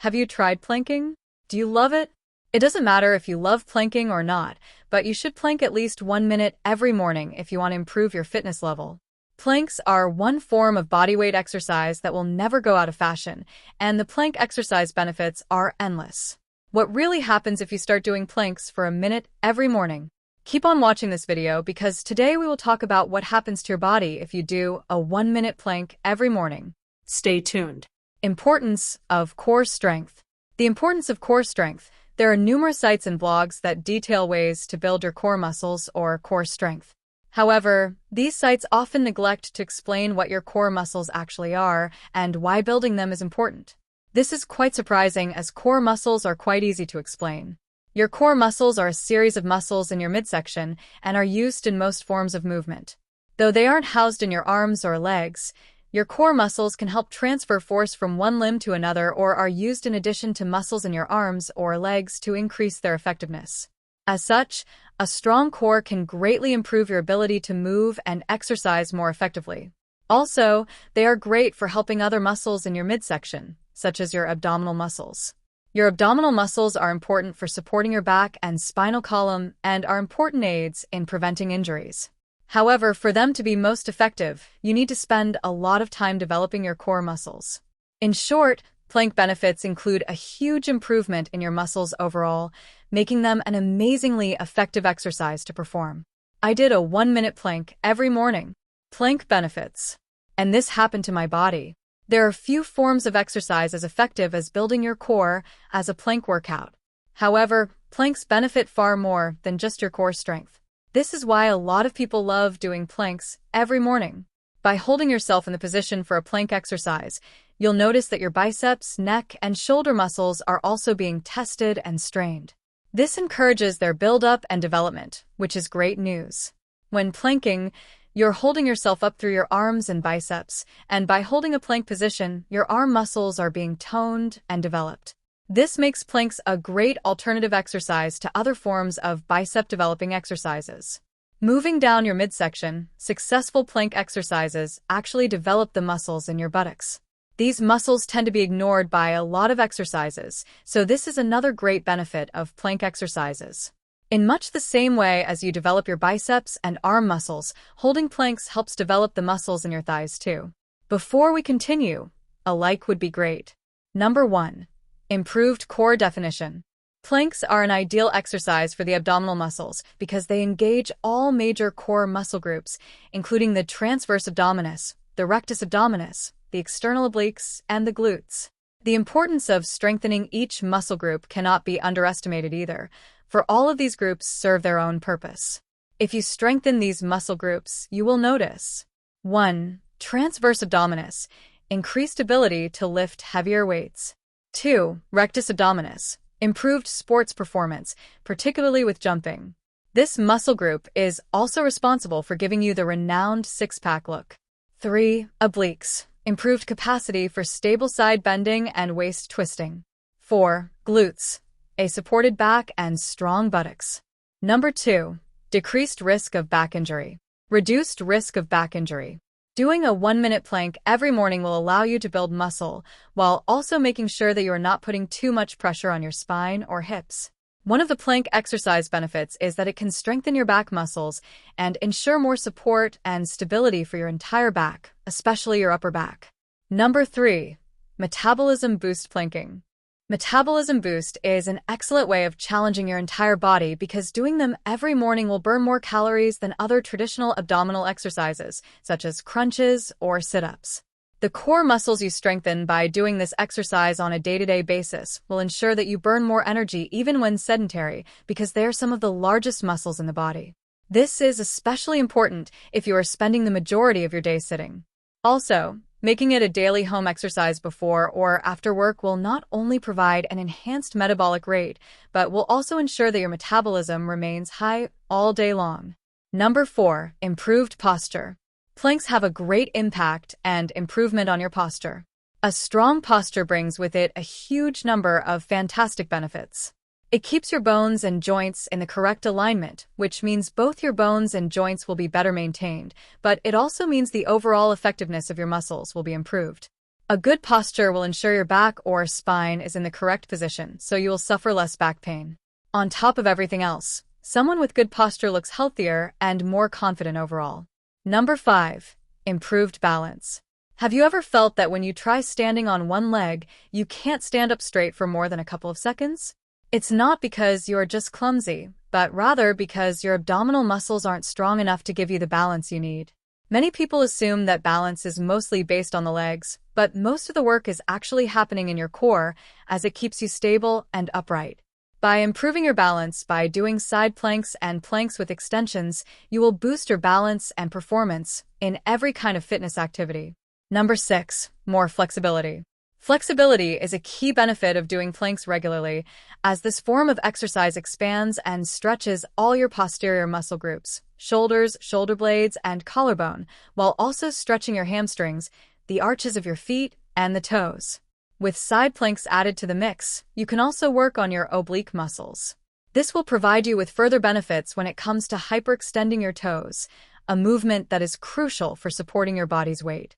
Have you tried planking? Do you love it? It doesn't matter if you love planking or not, but you should plank at least 1 minute every morning if you want to improve your fitness level. Planks are one form of bodyweight exercise that will never go out of fashion, and the plank exercise benefits are endless. What really happens if you start doing planks for a minute every morning? Keep on watching this video because today we will talk about what happens to your body if you do a 1-minute plank every morning. Stay tuned. Importance of core strength. The importance of core strength. There are numerous sites and blogs that detail ways to build your core muscles or core strength. However, these sites often neglect to explain what your core muscles actually are and why building them is important. This is quite surprising as core muscles are quite easy to explain. Your core muscles are a series of muscles in your midsection and are used in most forms of movement. Though they aren't housed in your arms or legs, your core muscles can help transfer force from one limb to another or are used in addition to muscles in your arms or legs to increase their effectiveness. As such, a strong core can greatly improve your ability to move and exercise more effectively. Also, they are great for helping other muscles in your midsection, such as your abdominal muscles. Your abdominal muscles are important for supporting your back and spinal column and are important aids in preventing injuries. However, for them to be most effective, you need to spend a lot of time developing your core muscles. In short, plank benefits include a huge improvement in your muscles overall, making them an amazingly effective exercise to perform. I did a 1-minute plank every morning. Plank benefits. And this happened to my body. There are few forms of exercise as effective as building your core as a plank workout. However, planks benefit far more than just your core strength. This is why a lot of people love doing planks every morning. By holding yourself in the position for a plank exercise, you'll notice that your biceps, neck, and shoulder muscles are also being tested and strained. This encourages their buildup and development, which is great news. When planking, you're holding yourself up through your arms and biceps, and by holding a plank position, your arm muscles are being toned and developed. This makes planks a great alternative exercise to other forms of bicep-developing exercises. Moving down your midsection, successful plank exercises actually develop the muscles in your buttocks. These muscles tend to be ignored by a lot of exercises, so this is another great benefit of plank exercises. In much the same way as you develop your biceps and arm muscles, holding planks helps develop the muscles in your thighs too. Before we continue, a like would be great. Number 1. Improved core definition. Planks are an ideal exercise for the abdominal muscles because they engage all major core muscle groups, including the transverse abdominis, the rectus abdominis, the external obliques, and the glutes. The importance of strengthening each muscle group cannot be underestimated either, for all of these groups serve their own purpose. If you strengthen these muscle groups, you will notice 1. Transverse abdominis, increased ability to lift heavier weights. 2. Rectus abdominis, improved sports performance, particularly with jumping. This muscle group is also responsible for giving you the renowned six-pack look. 3. Obliques, improved capacity for stable side bending and waist twisting. 4. Glutes, a supported back and strong buttocks. Number 2. Decreased risk of back injury. Reduced risk of back injury. Doing a 1-minute plank every morning will allow you to build muscle, while also making sure that you are not putting too much pressure on your spine or hips. One of the plank exercise benefits is that it can strengthen your back muscles and ensure more support and stability for your entire back, especially your upper back. Number 3. Metabolism boost planking. Metabolism boost is an excellent way of challenging your entire body because doing them every morning will burn more calories than other traditional abdominal exercises, such as crunches or sit-ups. The core muscles you strengthen by doing this exercise on a day-to-day basis will ensure that you burn more energy even when sedentary because they are some of the largest muscles in the body. This is especially important if you are spending the majority of your day sitting. Also, making it a daily home exercise before or after work will not only provide an enhanced metabolic rate, but will also ensure that your metabolism remains high all day long. Number 4. Improved posture. Planks have a great impact and improvement on your posture. A strong posture brings with it a huge number of fantastic benefits. It keeps your bones and joints in the correct alignment, which means both your bones and joints will be better maintained, but it also means the overall effectiveness of your muscles will be improved. A good posture will ensure your back or spine is in the correct position, so you will suffer less back pain. On top of everything else, someone with good posture looks healthier and more confident overall. Number 5. Improved balance. Have you ever felt that when you try standing on one leg, you can't stand up straight for more than a couple of seconds? It's not because you're just clumsy, but rather because your abdominal muscles aren't strong enough to give you the balance you need. Many people assume that balance is mostly based on the legs, but most of the work is actually happening in your core as it keeps you stable and upright. By improving your balance by doing side planks and planks with extensions, you will boost your balance and performance in every kind of fitness activity. Number 6. More flexibility. Flexibility is a key benefit of doing planks regularly, as this form of exercise expands and stretches all your posterior muscle groups, shoulders, shoulder blades, and collarbone, while also stretching your hamstrings, the arches of your feet, and the toes. With side planks added to the mix, you can also work on your oblique muscles. This will provide you with further benefits when it comes to hyperextending your toes, a movement that is crucial for supporting your body's weight.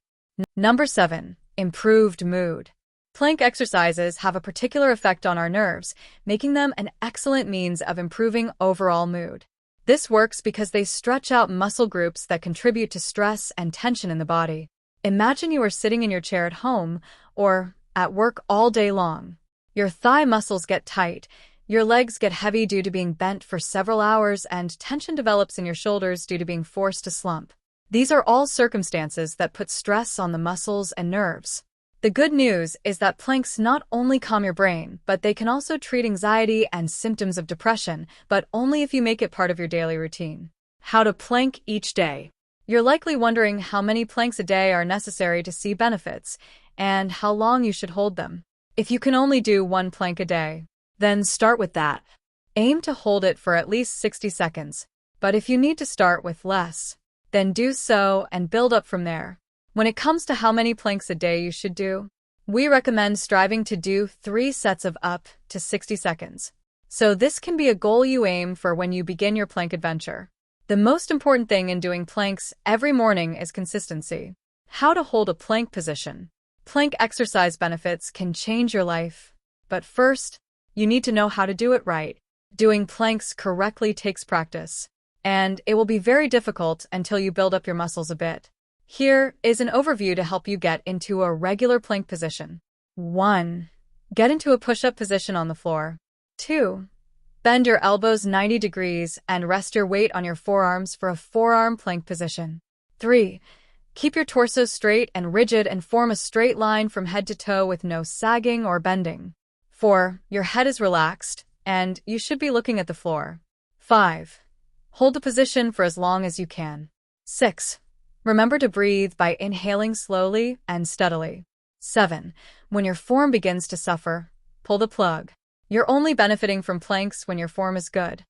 Number 7. Improved mood. Plank exercises have a particular effect on our nerves, making them an excellent means of improving overall mood. This works because they stretch out muscle groups that contribute to stress and tension in the body. Imagine you are sitting in your chair at home or at work all day long. Your thigh muscles get tight, your legs get heavy due to being bent for several hours, and tension develops in your shoulders due to being forced to slump. These are all circumstances that put stress on the muscles and nerves. The good news is that planks not only calm your brain, but they can also treat anxiety and symptoms of depression, but only if you make it part of your daily routine. How to plank each day. You're likely wondering how many planks a day are necessary to see benefits, and how long you should hold them. If you can only do one plank a day, then start with that. Aim to hold it for at least 60 seconds, but if you need to start with less, then do so and build up from there. When it comes to how many planks a day you should do, we recommend striving to do 3 sets of up to 60 seconds. So this can be a goal you aim for when you begin your plank adventure. The most important thing in doing planks every morning is consistency. How to hold a plank position. Plank exercise benefits can change your life. But first, you need to know how to do it right. Doing planks correctly takes practice, and it will be very difficult until you build up your muscles a bit. Here is an overview to help you get into a regular plank position. 1. Get into a push-up position on the floor. 2. Bend your elbows 90 degrees and rest your weight on your forearms for a forearm plank position. 3. Keep your torso straight and rigid and form a straight line from head to toe with no sagging or bending. 4. Your head is relaxed, and you should be looking at the floor. 5. Hold the position for as long as you can. 6. Remember to breathe by inhaling slowly and steadily. 7. When your form begins to suffer, pull the plug. You're only benefiting from planks when your form is good.